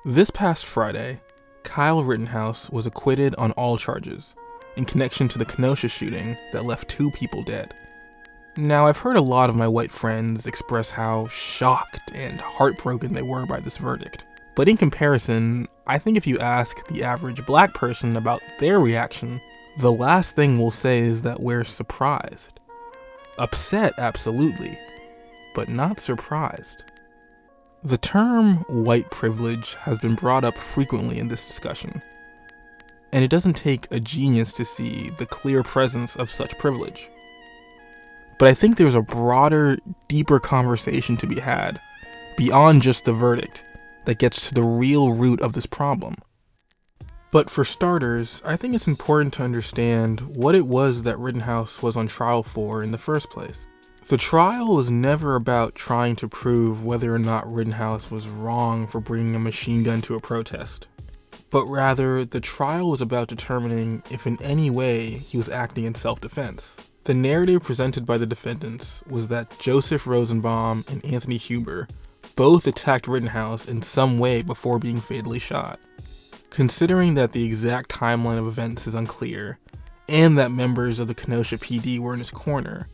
This past Friday, Kyle Rittenhouse was acquitted on all charges in connection to the Kenosha shooting that left 2 people dead. Now, I've heard a lot of my white friends express how shocked and heartbroken they were by this verdict. But in comparison, I think if you ask the average black person about their reaction, the last thing we'll say is that we're surprised. Upset, absolutely, but not surprised. The term white privilege has been brought up frequently in this discussion, and it doesn't take a genius to see the clear presence of such privilege. But I think there's a broader, deeper conversation to be had, beyond just the verdict, that gets to the real root of this problem. But for starters, I think it's important to understand what it was that Rittenhouse was on trial for in the first place. The trial was never about trying to prove whether or not Rittenhouse was wrong for bringing a machine gun to a protest, but rather the trial was about determining if in any way he was acting in self-defense. The narrative presented by the defendants was that Joseph Rosenbaum and Anthony Huber both attacked Rittenhouse in some way before being fatally shot. Considering that the exact timeline of events is unclear, and that members of the Kenosha PD were in his corner,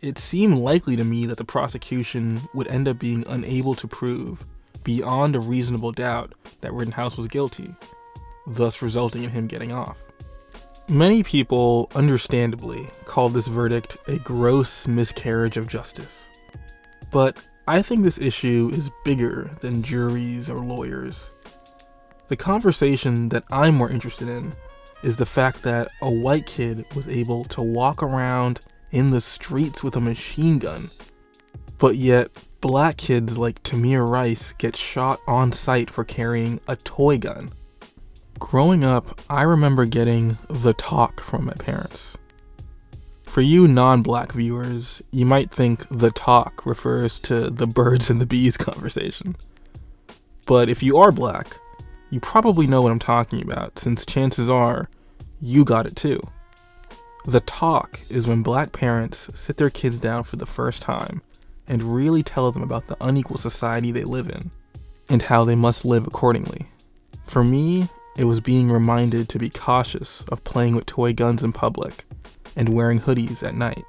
it seemed likely to me that the prosecution would end up being unable to prove, beyond a reasonable doubt, that Rittenhouse was guilty, thus resulting in him getting off. Many people, understandably, call this verdict a gross miscarriage of justice. But I think this issue is bigger than juries or lawyers. The conversation that I'm more interested in is the fact that a white kid was able to walk around in the streets with a machine gun, but yet black kids like Tamir Rice get shot on sight for carrying a toy gun. Growing up, I remember getting the talk from my parents. For you non-black viewers, you might think the talk refers to the birds and the bees conversation. But if you are black, you probably know what I'm talking about, since chances are you got it too. The talk is when black parents sit their kids down for the first time and really tell them about the unequal society they live in and how they must live accordingly. For me, it was being reminded to be cautious of playing with toy guns in public and wearing hoodies at night.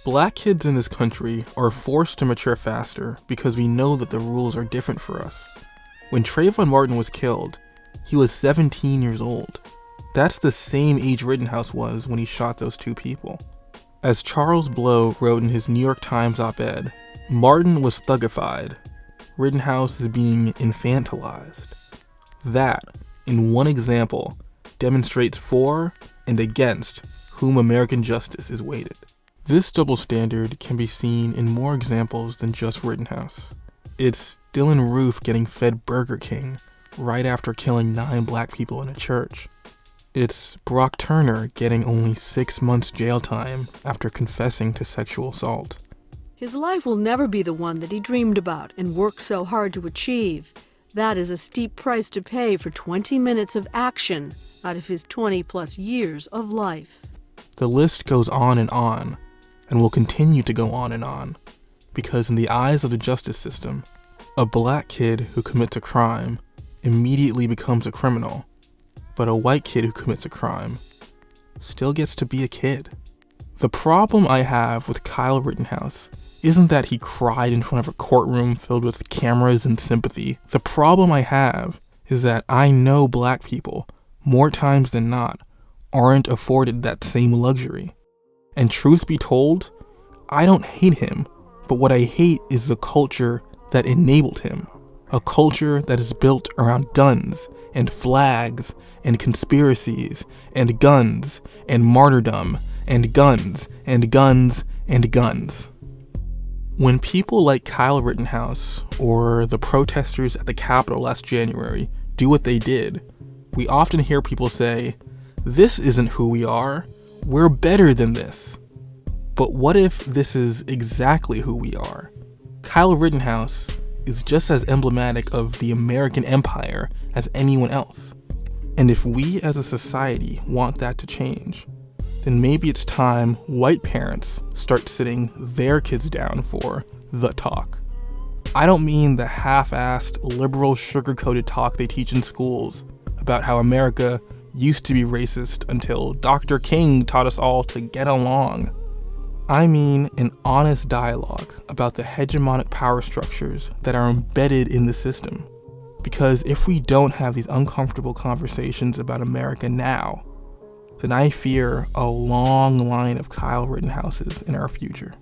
Black kids in this country are forced to mature faster because we know that the rules are different for us. When Trayvon Martin was killed, he was 17 years old. That's the same age Rittenhouse was when he shot those 2 people. As Charles Blow wrote in his New York Times op-ed, Martin was thugified. Rittenhouse is being infantilized. That, in one example, demonstrates for and against whom American justice is weighted. This double standard can be seen in more examples than just Rittenhouse. It's Dylan Roof getting fed Burger King right after killing 9 black people in a church. It's Brock Turner getting only 6 months jail time after confessing to sexual assault. His life will never be the one that he dreamed about and worked so hard to achieve. That is a steep price to pay for 20 minutes of action out of his 20-plus years of life. The list goes on and will continue to go on, because in the eyes of the justice system, a black kid who commits a crime immediately becomes a criminal, but a white kid who commits a crime still gets to be a kid. The problem I have with Kyle Rittenhouse isn't that he cried in front of a courtroom filled with cameras and sympathy. The problem I have is that I know black people, more times than not, aren't afforded that same luxury. And truth be told, I don't hate him, but what I hate is the culture that enabled him. A culture that is built around guns and flags and conspiracies and guns and martyrdom and guns and guns and guns. When people like Kyle Rittenhouse or the protesters at the Capitol last January do what they did, we often hear people say, "This isn't who we are. We're better than this." But what if this is exactly who we are? Kyle Rittenhouse is just as emblematic of the American empire as anyone else. And if we as a society want that to change, then maybe it's time white parents start sitting their kids down for the talk. I don't mean the half-assed, liberal, sugar-coated talk they teach in schools about how America used to be racist until Dr. King taught us all to get along. I mean an honest dialogue about the hegemonic power structures that are embedded in the system. Because if we don't have these uncomfortable conversations about America now, then I fear a long line of Kyle Rittenhouses in our future.